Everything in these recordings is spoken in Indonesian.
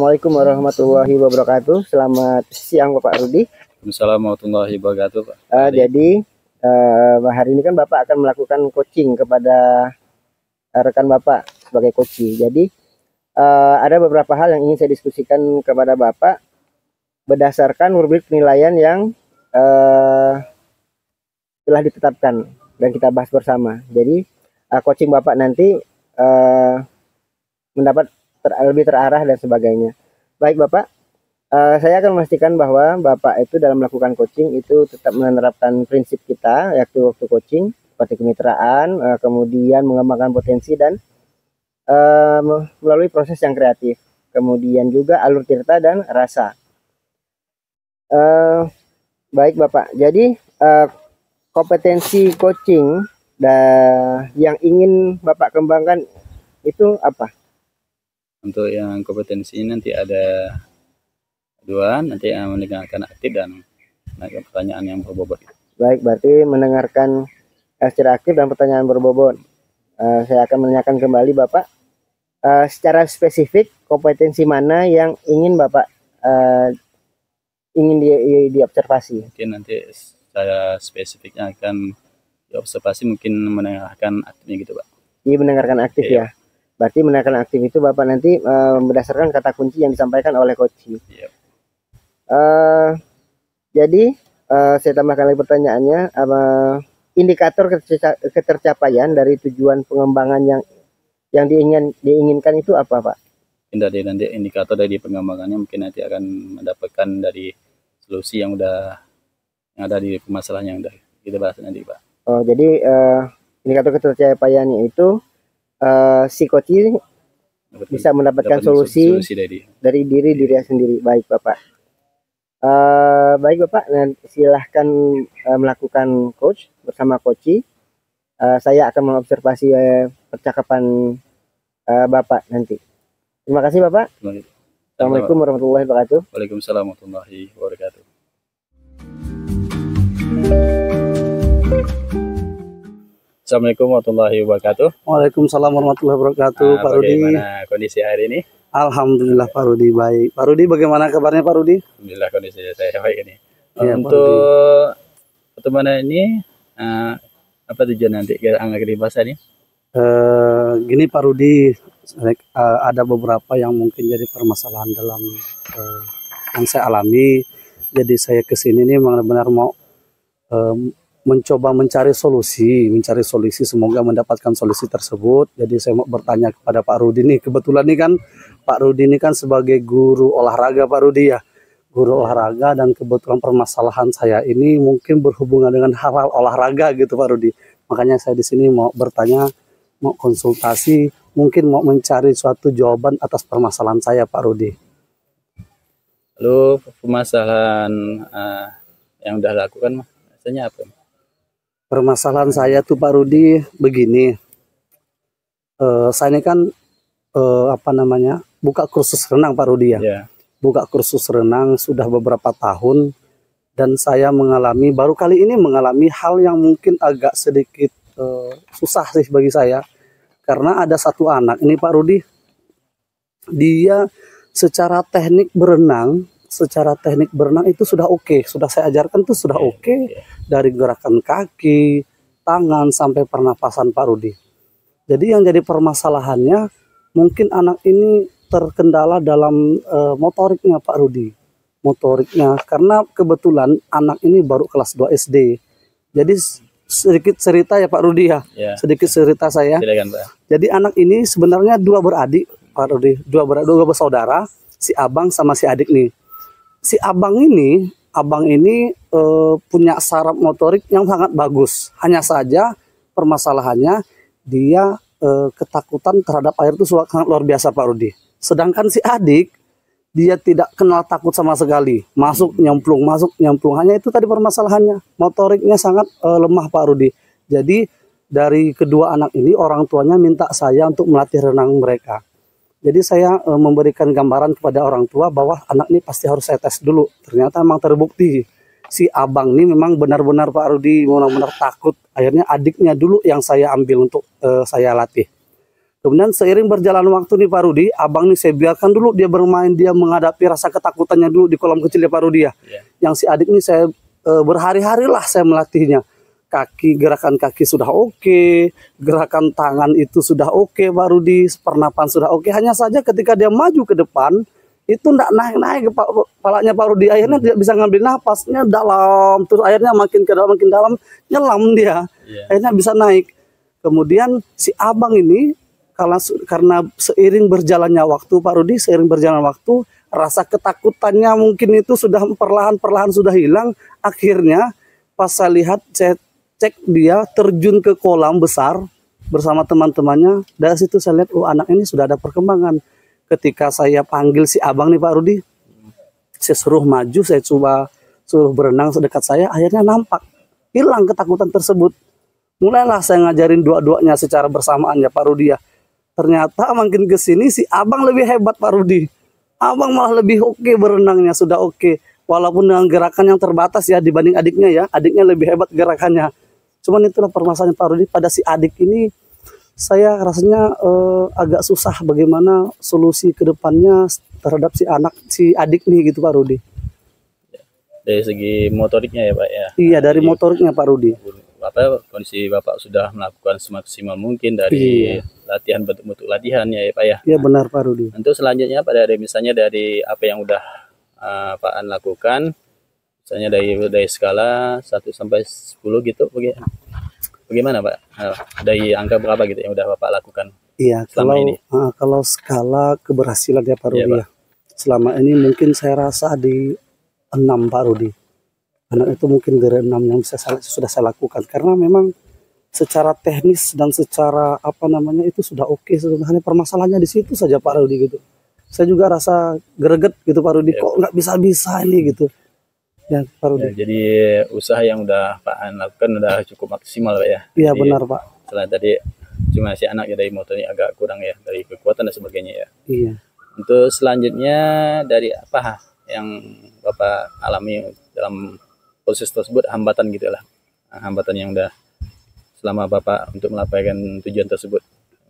Assalamualaikum warahmatullahi wabarakatuh. Selamat siang Bapak Rudi. Assalamualaikum warahmatullahi wabarakatuh, Pak. Jadi hari ini kan Bapak akan melakukan coaching kepada rekan Bapak sebagai coach. Jadi ada beberapa hal yang ingin saya diskusikan kepada Bapak berdasarkan rubrik penilaian yang telah ditetapkan dan kita bahas bersama. Jadi coaching Bapak nanti mendapat lebih terarah dan sebagainya. Baik Bapak, saya akan memastikan bahwa Bapak itu dalam melakukan coaching itu tetap menerapkan prinsip kita, yaitu waktu coaching seperti kemitraan, kemudian mengembangkan potensi dan melalui proses yang kreatif, kemudian juga alur cerita dan rasa. Baik Bapak, jadi kompetensi coaching yang ingin Bapak kembangkan itu apa? Untuk yang kompetensi ini nanti ada dua, nanti yang mendengarkan aktif dan pertanyaan yang berbobot. Baik, berarti mendengarkan secara aktif dan pertanyaan berbobot. Saya akan menanyakan kembali Bapak, secara spesifik kompetensi mana yang ingin Bapak ingin diobservasi? Mungkin nanti secara spesifiknya akan diobservasi mungkin mendengarkan aktifnya gitu Pak. Iya, mendengarkan aktif ya. Berarti mendengarkan aktif itu Bapak nanti berdasarkan kata kunci yang disampaikan oleh coach. Jadi saya tambahkan lagi pertanyaannya, indikator ketercapaian dari tujuan pengembangan yang diinginkan itu apa Pak? Dari nanti indikator dari pengembangannya mungkin nanti akan mendapatkan dari solusi yang ada di permasalahan yang udah kita bahas nanti Pak. Oh, jadi indikator ketercapaiannya itu si coach bisa mendapatkan solusi dari diri sendiri. Baik Bapak. Baik Bapak, silahkan melakukan coach bersama coach. Saya akan mengobservasi percakapan Bapak nanti. Terima kasih Bapak. Assalamualaikum warahmatullahi wabarakatuh. Waalaikumsalam warahmatullahi wabarakatuh. Assalamualaikum warahmatullahi wabarakatuh. Waalaikumsalam warahmatullahi wabarakatuh. Pak Rudi, bagaimana kondisi hari ini? Alhamdulillah Pak Rudi baik. Pak Rudi, bagaimana kabarnya Pak Rudi? Alhamdulillah kondisi saya baik ini. Ya, untuk pertemuan ini apa tujuan nanti akan dibahas ini? Gini Pak Rudi, ada beberapa yang mungkin jadi permasalahan dalam yang saya alami. Jadi saya kesini nih benar-benar mau mencoba mencari solusi, semoga mendapatkan solusi tersebut. Jadi saya mau bertanya kepada Pak Rudi nih, kebetulan nih kan Pak Rudi ini kan sebagai guru olahraga Pak Rudi ya, guru olahraga, dan kebetulan permasalahan saya ini mungkin berhubungan dengan hal-hal olahraga gitu Pak Rudi. Makanya saya di sini mau bertanya, mau konsultasi, mungkin mau mencari suatu jawaban atas permasalahan saya Pak Rudi. Lalu permasalahan yang udah lakukan rasanya apa? Permasalahan saya tuh Pak Rudi begini, saya ini kan buka kursus renang Pak Rudi ya. Buka kursus renang sudah beberapa tahun, dan saya baru kali ini mengalami hal yang mungkin agak sedikit susah sih bagi saya, karena ada satu anak ini Pak Rudi, dia secara teknik berenang itu sudah oke, sudah saya ajarkan tuh sudah oke. Dari gerakan kaki, tangan, sampai pernapasan Pak Rudi. Jadi yang jadi permasalahannya mungkin anak ini terkendala dalam motoriknya Pak Rudi. Motoriknya, karena kebetulan anak ini baru kelas 2 SD. Jadi sedikit cerita ya Pak Rudi ya. Sedikit cerita saya. Silakan, Pak. Jadi anak ini sebenarnya dua beradik Pak Rudi, dua bersaudara, si abang sama si adik nih. Si abang ini punya saraf motorik yang sangat bagus. Hanya saja permasalahannya dia ketakutan terhadap air itu sangat luar biasa Pak Rudi. Sedangkan si adik, dia tidak kenal takut sama sekali. Masuk nyemplung. Hanya itu tadi permasalahannya. Motoriknya sangat lemah Pak Rudi. Jadi dari kedua anak ini orang tuanya minta saya untuk melatih renang mereka. Jadi saya memberikan gambaran kepada orang tua bahwa anak ini pasti harus saya tes dulu. Ternyata memang terbukti si abang ini memang benar-benar Pak Rudi benar-benar takut. Akhirnya adiknya dulu yang saya ambil untuk saya latih. Kemudian seiring berjalan waktu nih Pak Rudi, abang nih saya biarkan dulu dia bermain, dia menghadapi rasa ketakutannya dulu di kolam kecil ya Pak Rudi ya. Yang si adik nih saya berhari-hari lah saya melatihnya. Gerakan kaki sudah oke, gerakan tangan itu sudah oke Pak Rudi, pernapasan sudah oke. Hanya saja ketika dia maju ke depan, itu tidak naik-naik kepalanya Pak Rudi. Akhirnya tidak bisa ngambil napasnya dalam, terus akhirnya makin ke dalam, nyelam dia. Akhirnya bisa naik. Kemudian si abang ini, karena seiring berjalannya waktu Pak Rudi, seiring berjalan waktu, rasa ketakutannya mungkin itu sudah perlahan-perlahan sudah hilang. Akhirnya pas saya lihat, saya cek dia terjun ke kolam besar bersama teman-temannya. Dari situ saya lihat, oh anak ini sudah ada perkembangan. Ketika saya panggil si abang nih Pak Rudi, saya suruh maju, saya coba suruh berenang sedekat saya, akhirnya nampak hilang ketakutan tersebut. Mulailah saya ngajarin dua-duanya secara bersamaan ya Pak Rudi ya. Ternyata makin ke sini si abang lebih hebat Pak Rudi. Abang malah lebih oke berenangnya, sudah oke. Walaupun dengan gerakan yang terbatas ya dibanding adiknya ya, adiknya lebih hebat gerakannya. Cuman itulah permasalahan Pak Rudi, pada si adik ini saya rasanya agak susah bagaimana solusi ke depannya terhadap si adik nih gitu Pak Rudi. Dari segi motoriknya ya Pak ya. Iya, dari motoriknya Pak Rudi. Kondisi Bapak sudah melakukan semaksimal mungkin dari latihan, bentuk latihan ya Pak ya. Iya benar Pak Rudi. Untuk selanjutnya Pak, dari misalnya dari apa yang udah Pak An lakukan, misalnya dari skala 1 sampai 10 gitu, bagaimana Pak? Dari angka berapa gitu yang udah Bapak lakukan? Iya, kalau skala keberhasilan ya Pak Rudi ya. Selama ini mungkin saya rasa di 6 Pak Rudi. Anak itu mungkin dari 6 yang sudah saya lakukan, karena memang secara teknis dan secara itu sudah oke. Sebenarnya permasalahannya di situ saja Pak Rudi gitu. Saya juga rasa greget gitu Pak Rudi, kok nggak bisa ini gitu. Ya Pak Rudi. Ya, jadi usaha yang udah Pak An lakukan udah cukup maksimal Pak ya. Iya jadi, benar Pak. Selain tadi cuma si anak ya dari motornya agak kurang ya, dari kekuatan dan sebagainya ya. Iya. Untuk selanjutnya dari apa yang Bapak alami dalam proses tersebut, hambatan gitu lah, hambatan yang udah selama Bapak untuk melakukan tujuan tersebut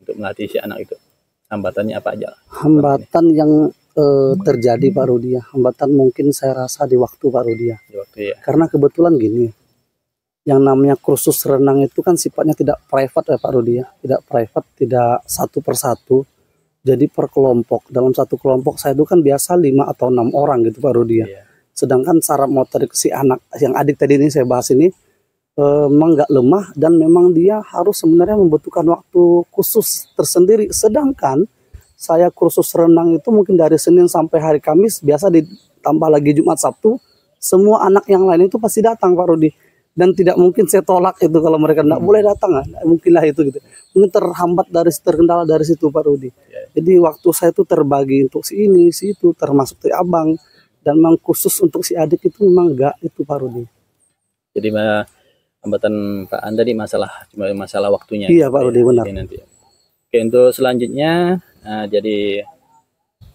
untuk melatih si anak itu, hambatannya apa aja? Hambatan yang terjadi Pak Rudi ya, hambatan mungkin saya rasa di waktu Pak Rudi ya. Di waktu ya. Karena kebetulan gini, yang namanya kursus renang itu kan sifatnya tidak private ya Pak Rudi ya, tidak private, tidak satu persatu, jadi per kelompok. Dalam satu kelompok saya itu kan biasa 5 atau 6 orang gitu Pak Rudi ya. Sedangkan saraf motorik si anak yang adik tadi ini saya bahas ini memang nggak lemah, dan memang dia harus sebenarnya membutuhkan waktu khusus tersendiri. Sedangkan saya kursus renang itu mungkin dari Senin sampai hari Kamis, biasa ditambah lagi Jumat Sabtu, semua anak yang lain itu pasti datang Pak Rudi. Dan tidak mungkin saya tolak itu kalau mereka tidak boleh datang, mungkin lah itu gitu. Mungkin terkendala dari situ Pak Rudi. Jadi waktu saya itu terbagi untuk si ini, si itu, termasuk si abang, dan memang khusus untuk si adik itu memang enggak itu Pak Rudi. Jadi hambatan Pak An tadi cuma masalah waktunya. Iya Pak Rudi, benar. Nanti. Oke, untuk selanjutnya jadi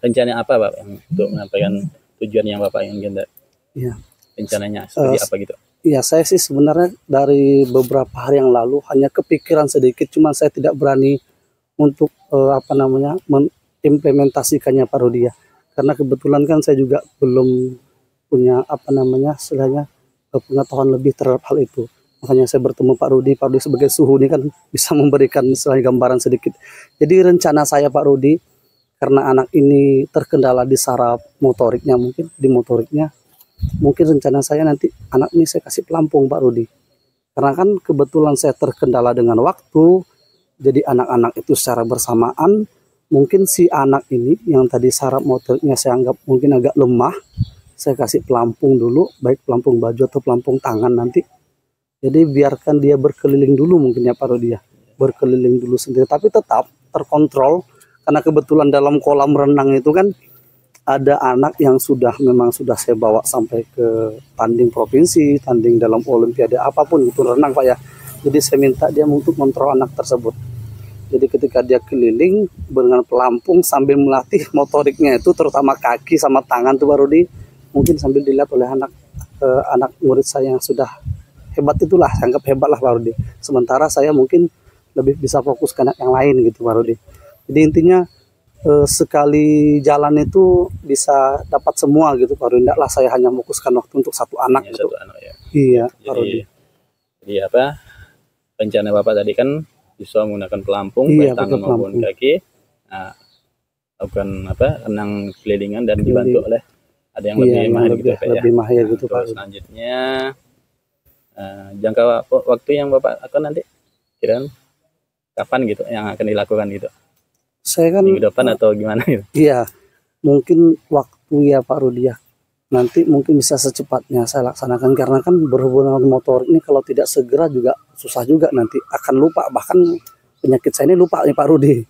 rencana apa Pak untuk menyampaikan tujuan yang Bapak inginkan? Iya. Rencananya seperti apa gitu? Iya, saya sih sebenarnya dari beberapa hari yang lalu hanya kepikiran sedikit, cuman saya tidak berani untuk mengimplementasikannya Pak Rudi ya. Karena kebetulan kan saya juga belum punya istilahnya pengetahuan lebih terhadap hal itu. Makanya saya bertemu Pak Rudi sebagai suhu ini kan bisa memberikan istilahnya gambaran sedikit. Jadi rencana saya Pak Rudi, karena anak ini terkendala di saraf motoriknya, mungkin rencana saya nanti anak ini saya kasih pelampung Pak Rudi. Karena kan kebetulan saya terkendala dengan waktu, jadi anak-anak itu secara bersamaan, mungkin si anak ini yang tadi saraf motoriknya saya anggap mungkin agak lemah, saya kasih pelampung dulu, baik pelampung baju atau pelampung tangan nanti. Jadi biarkan dia berkeliling dulu mungkin ya Pak Rudi ya, berkeliling dulu sendiri, tapi tetap terkontrol. Karena kebetulan dalam kolam renang itu kan ada anak yang memang sudah saya bawa sampai ke tanding provinsi, tanding dalam olimpiade apapun itu renang Pak ya. Jadi saya minta dia untuk kontrol anak tersebut. Jadi ketika dia keliling dengan pelampung sambil melatih motoriknya itu, terutama kaki sama tangan tuh Pak Rudi, mungkin sambil dilihat oleh anak murid saya yang sudah hebat itulah, saya anggap hebat lah Pak Rudi. Sementara saya mungkin lebih bisa fokus ke anak yang lain gitu Pak Rudi. Jadi intinya sekali jalan itu bisa dapat semua gitu Pak Rudi. Tidaklah saya hanya fokuskan waktu untuk satu anak gitu. Satu anak ya. Iya Pak Rudi. Jadi apa rencana Bapak tadi kan bisa menggunakan pelampung, Iya, baik tangan maupun kaki, lakukan apa renang kelilingan dan dibantu oleh ada yang lebih mahir gitu ya. Lebih mahir gitu Pak. Selanjutnya jangka waktu yang Bapak akan nanti kira kapan gitu yang akan dilakukan gitu? Saya kan minggu depan atau gimana gitu? Iya, mungkin waktu ya Pak Rudi ya. Nanti mungkin bisa secepatnya saya laksanakan karena kan berhubungan dengan motor ini kalau tidak segera juga susah juga, nanti akan lupa, bahkan penyakit saya ini lupa nih Pak Rudi.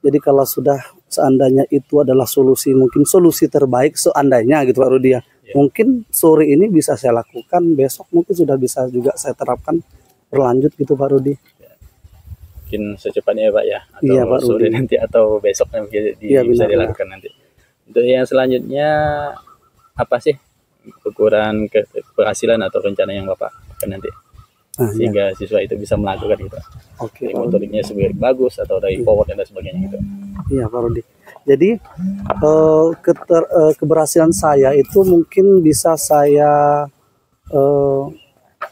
Jadi kalau sudah seandainya itu adalah solusi, mungkin solusi terbaik seandainya gitu Pak Rudi ya. Mungkin sore ini bisa saya lakukan, besok mungkin sudah bisa juga saya terapkan berlanjut gitu Pak Rudi. Mungkin secepatnya ya Pak ya, atau iya, Pak sore Rudi. nanti atau besok bisa dilakukan nanti. Untuk yang selanjutnya apa sih ukuran keberhasilan atau rencana yang Bapak akan nanti sehingga siswa itu bisa melakukan gitu? Oke. Motoriknya sebagai bagus atau dari power dan sebagainya gitu. Iya Pak Rudi. Jadi keberhasilan saya itu mungkin bisa saya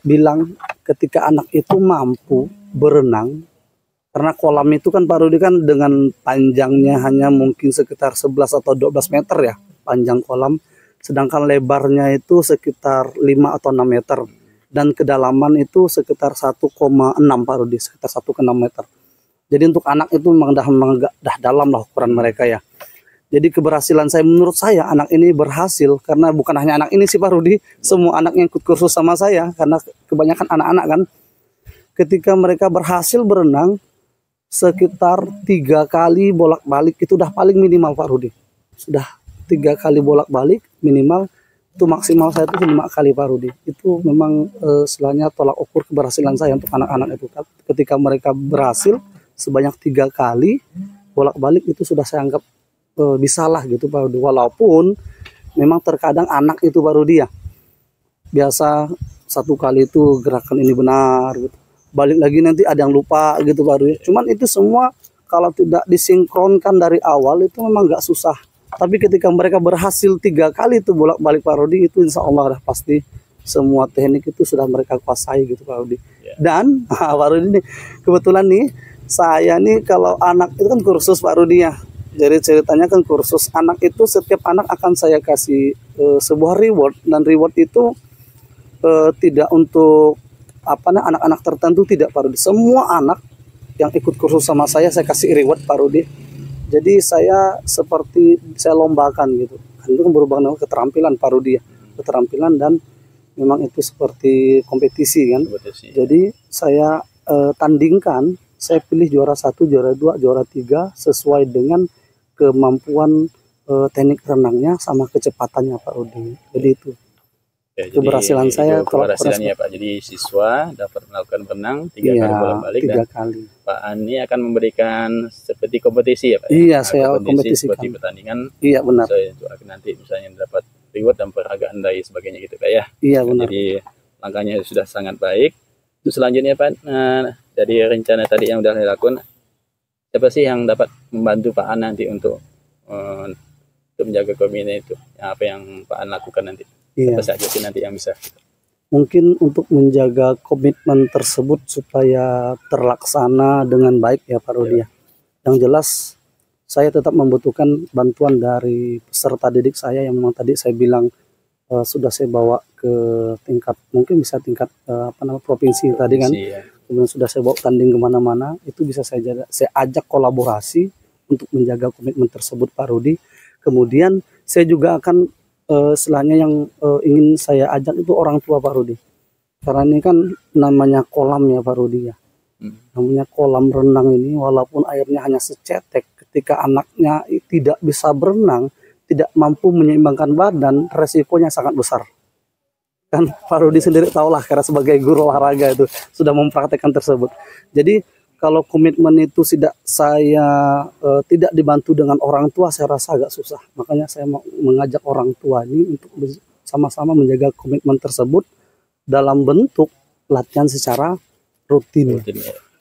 bilang ketika anak itu mampu berenang, karena kolam itu kan Pak Rudi kan dengan panjangnya hanya mungkin sekitar 11 atau 12 meter ya panjang kolam, sedangkan lebarnya itu sekitar 5 atau 6 meter dan kedalaman itu sekitar 1,6 Pak Rudi, sekitar 1,6 meter. Jadi untuk anak itu memang dah dalam lah ukuran mereka ya. Jadi keberhasilan saya, menurut saya anak ini berhasil karena bukan hanya anak ini sih Pak Rudi, semua anak yang ikut kursus sama saya, karena kebanyakan anak-anak kan ketika mereka berhasil berenang sekitar 3 kali bolak-balik itu udah paling minimal Pak Rudi. Sudah 3 kali bolak-balik minimal, itu maksimal saya itu 5 kali Pak Rudi. Itu memang istilahnya tolak ukur keberhasilan saya untuk anak-anak itu. Ketika mereka berhasil sebanyak 3 kali bolak-balik itu sudah saya anggap bisa lah gitu Pak Rudi. Walaupun memang terkadang anak itu Pak Rudi ya biasa 1 kali itu gerakan ini benar gitu, balik lagi nanti ada yang lupa gitu Pak Rudi. Cuman itu semua kalau tidak disinkronkan dari awal itu memang nggak susah. Tapi ketika mereka berhasil 3 kali itu bolak-balik Pak Rudi, itu insya Allah udah pasti semua teknik itu sudah mereka kuasai gitu Pak Rudi. Dan Pak Rudi nih, kebetulan nih saya nih kalau anak itu kan kursus Pak Rudi ya. Jadi ceritanya kan kursus anak itu setiap anak akan saya kasih sebuah reward, dan reward itu tidak untuk anak-anak tertentu tidak Pak Rudi. Semua anak yang ikut kursus sama saya kasih reward Pak Rudi. Jadi saya seperti saya lombakan gitu. Itu kan berubah nama keterampilan Pak Rudi ya. Keterampilan dan memang itu seperti kompetisi kan. Jadi saya tandingkan, saya pilih juara 1, juara 2, juara 3 sesuai dengan kemampuan teknik renangnya sama kecepatannya Pak Rudi. Jadi itu ya, keberhasilan saya. Keberhasilannya Pak, jadi siswa dapat melakukan berenang 3 kali bolak-balik, 3 kali. Pak Ani akan memberikan seperti kompetisi ya Pak? Iya, saya kompetisi seperti pertandingan. Iya benar. Saya itu akan nanti misalnya dapat reward dan penghargaan dari sebagainya gitu Pak ya? Iya benar. Jadi langkahnya sudah sangat baik. Terus selanjutnya Pak, dari rencana tadi yang sudah dilakukan, siapa sih yang dapat membantu Pak An nanti untuk menjaga komitmen itu? Apa yang Pak An lakukan nanti? Apa saja sih nanti yang bisa? Mungkin untuk menjaga komitmen tersebut supaya terlaksana dengan baik ya Pak Rudi ya. Yang jelas saya tetap membutuhkan bantuan dari peserta didik saya yang memang tadi saya bilang sudah saya bawa ke tingkat, mungkin bisa tingkat provinsi tadi kan. Kemudian sudah saya bawa tanding kemana-mana, itu bisa saya ajak kolaborasi untuk menjaga komitmen tersebut Pak Rudi. Kemudian saya juga akan setelahnya yang ingin saya ajak itu orang tua Pak Rudi. Karena ini kan namanya kolam ya Pak Rudi ya. Namanya kolam renang ini walaupun airnya hanya secetek, ketika anaknya tidak bisa berenang, tidak mampu menyeimbangkan badan, resikonya sangat besar. Kan Pak Rudi sendiri tahulah karena sebagai guru olahraga itu sudah mempraktekkan tersebut. Jadi kalau komitmen itu tidak tidak dibantu dengan orang tua, saya rasa agak susah. Makanya saya mau mengajak orang tua ini untuk sama-sama menjaga komitmen tersebut dalam bentuk latihan secara rutin.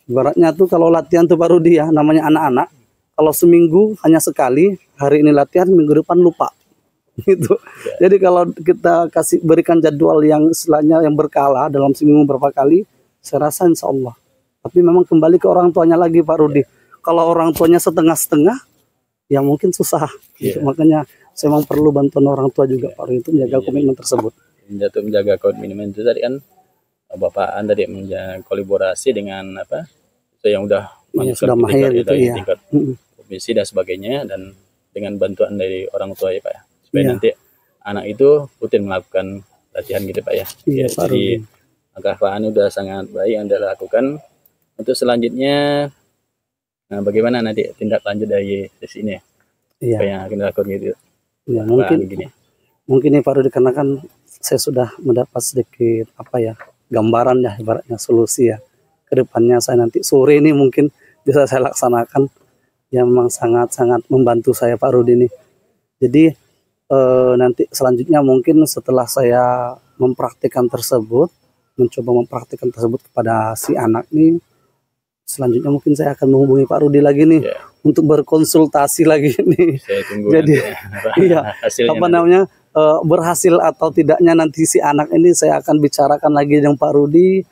Ibaratnya tuh kalau latihan tuh Pak Rudi ya, namanya anak-anak, kalau seminggu hanya sekali, hari ini latihan, minggu depan lupa. Gitu. Jadi kalau kita berikan jadwal yang istilahnya yang berkala dalam seminggu berapa kali, saya rasa insya Allah. Tapi memang kembali ke orang tuanya lagi Pak Rudi. Kalau orang tuanya setengah-setengah, ya mungkin susah. Gitu. Makanya saya memang perlu bantuan orang tua juga Pak Rudi untuk menjaga komitmen tersebut. Untuk menjaga komitmen itu tadi kan Bapak Anda tadi menjaga kolaborasi dengan yang udah sudah mahir gitu ya. Tingkat komisi dan sebagainya, dan dengan bantuan dari orang tua ya Pak ya. Supaya nanti anak itu rutin melakukan latihan gitu Pak ya. Iya, Pak jadi langkah Pak Anu udah sangat baik yang Anda lakukan. Untuk selanjutnya bagaimana nanti tindak lanjut dari sesi ini ya? Apa yang akan dilakukan gitu? Ya, mungkin nih Pak Rudi, karena kan saya sudah mendapat sedikit gambaran ya, ibaratnya solusi ya. Kedepannya saya nanti sore ini mungkin bisa saya laksanakan, yang memang sangat-sangat membantu saya Pak Rudi ini. Jadi nanti selanjutnya mungkin setelah saya mencoba mempraktikkan tersebut kepada si anak nih, selanjutnya mungkin saya akan menghubungi Pak Rudi lagi nih untuk berkonsultasi lagi nih. Saya tunggu jadi hasilnya berhasil atau tidaknya nanti si anak ini saya akan bicarakan lagi dengan Pak Rudi.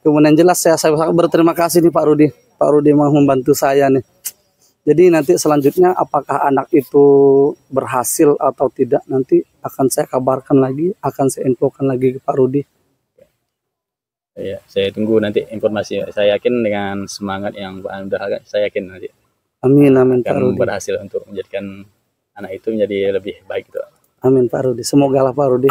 Kemudian jelas saya sangat berterima kasih nih Pak Rudi. Pak Rudi mau membantu saya nih. Jadi nanti selanjutnya apakah anak itu berhasil atau tidak, nanti akan saya kabarkan lagi, akan saya infokan lagi ke Pak Rudi. Ya, saya tunggu nanti informasi. Saya yakin dengan semangat yang Pak Anda, saya yakin nanti amin Pak akan Rudi berhasil untuk menjadikan anak itu menjadi lebih baik gitu. Amin Pak Rudi, semoga lah Pak Rudi.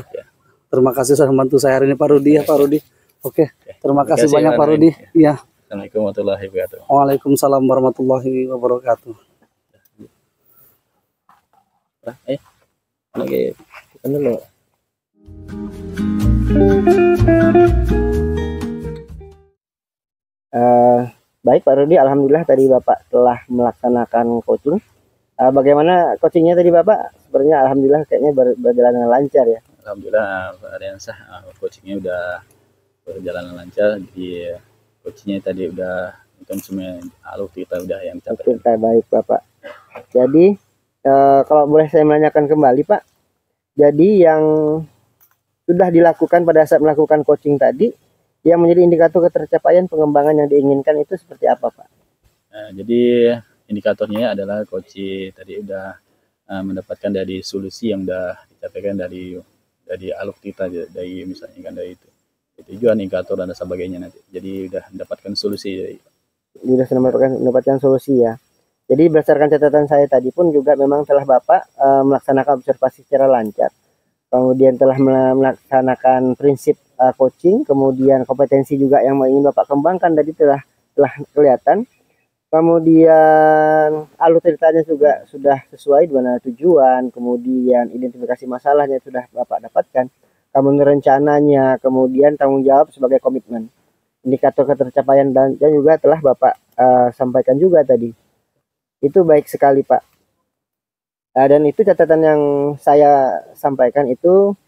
Terima kasih sudah membantu saya hari ini Pak Rudi ya Pak Rudi. Oke, terima kasih banyak Pak Rudi. Iya. Assalamualaikum warahmatullahi wabarakatuh. Waalaikumsalam warahmatullahi wabarakatuh. Oke, dulu. Baik Pak Rudi, alhamdulillah tadi Bapak telah melaksanakan coaching. Bagaimana coachingnya tadi Bapak? Sebenarnya alhamdulillah kayaknya berjalan dengan lancar ya. Alhamdulillah Pak Aryansah, coachingnya udah berjalan lancar. Jadi coachingnya tadi udah semua alur kita udah yang capai. Oke, baik Bapak. Jadi kalau boleh saya menanyakan kembali Pak, jadi yang sudah dilakukan pada saat melakukan coaching tadi, yang menjadi indikator ketercapaian pengembangan yang diinginkan itu seperti apa Pak? Jadi indikatornya adalah coach tadi udah mendapatkan dari solusi yang udah dicapaikan dari alur kita, dari misalnya kan dari itu tujuan, indikator dan sebagainya nanti. Jadi udah mendapatkan solusi. Sudah mendapatkan solusi ya. Jadi berdasarkan catatan saya tadi pun juga memang telah Bapak melaksanakan observasi secara lancar. Kemudian telah melaksanakan prinsip coaching, kemudian kompetensi juga yang ingin Bapak kembangkan tadi telah kelihatan. Kemudian alur ceritanya juga sudah sesuai dengan tujuan, kemudian identifikasi masalahnya sudah Bapak dapatkan. Kemudian rencananya, kemudian tanggung jawab sebagai komitmen. Indikator ketercapaian dan juga telah Bapak sampaikan juga tadi. Itu baik sekali Pak. Dan itu catatan yang saya sampaikan itu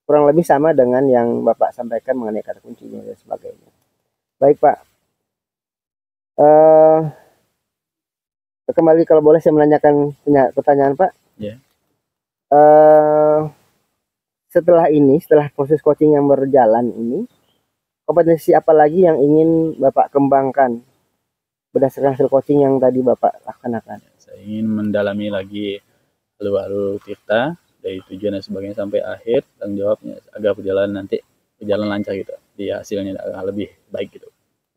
kurang lebih sama dengan yang Bapak sampaikan mengenai kata kuncinya dan sebagainya. Baik Pak. Kembali kalau boleh saya menanyakan pertanyaan Pak. Setelah proses coaching yang berjalan ini, kompetensi apa lagi yang ingin Bapak kembangkan berdasarkan hasil coaching yang tadi Bapak laksanakan? Saya ingin mendalami lagi alur-alur kita dari tujuan dan sebagainya sampai akhir, tanggung jawabnya agar berjalan lancar gitu, di hasilnya lebih baik gitu.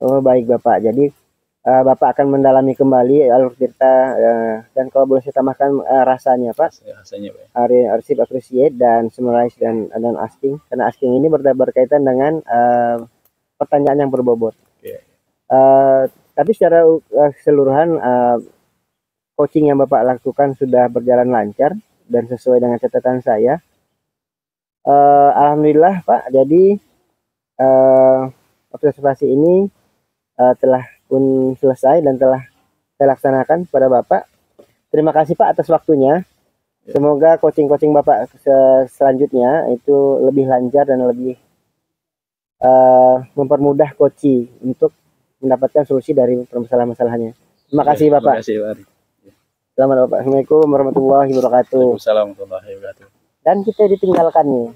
Oh baik Bapak, jadi Bapak akan mendalami kembali alur tirta dan kalau boleh saya tambahkan rasanya Pak. Rasanya Pak. Receive, appreciate dan summarize dan asking. Karena asking ini berkaitan dengan pertanyaan yang berbobot. Tapi secara keseluruhan coaching yang Bapak lakukan sudah berjalan lancar dan sesuai dengan catatan saya. Alhamdulillah Pak. Jadi observasi ini telah pun selesai dan telah saya laksanakan pada Bapak. Terima kasih Pak atas waktunya. Semoga coaching-coaching Bapak selanjutnya itu lebih lancar dan lebih mempermudah coaching untuk mendapatkan solusi dari permasalahan-masalahnya. Terima kasih Bapak. Terima kasih Pak. Selamat Bapak. Assalamualaikum warahmatullahi wabarakatuh. Waalaikumsalam warahmatullahi wabarakatuh. Dan kita ditinggalkan nih.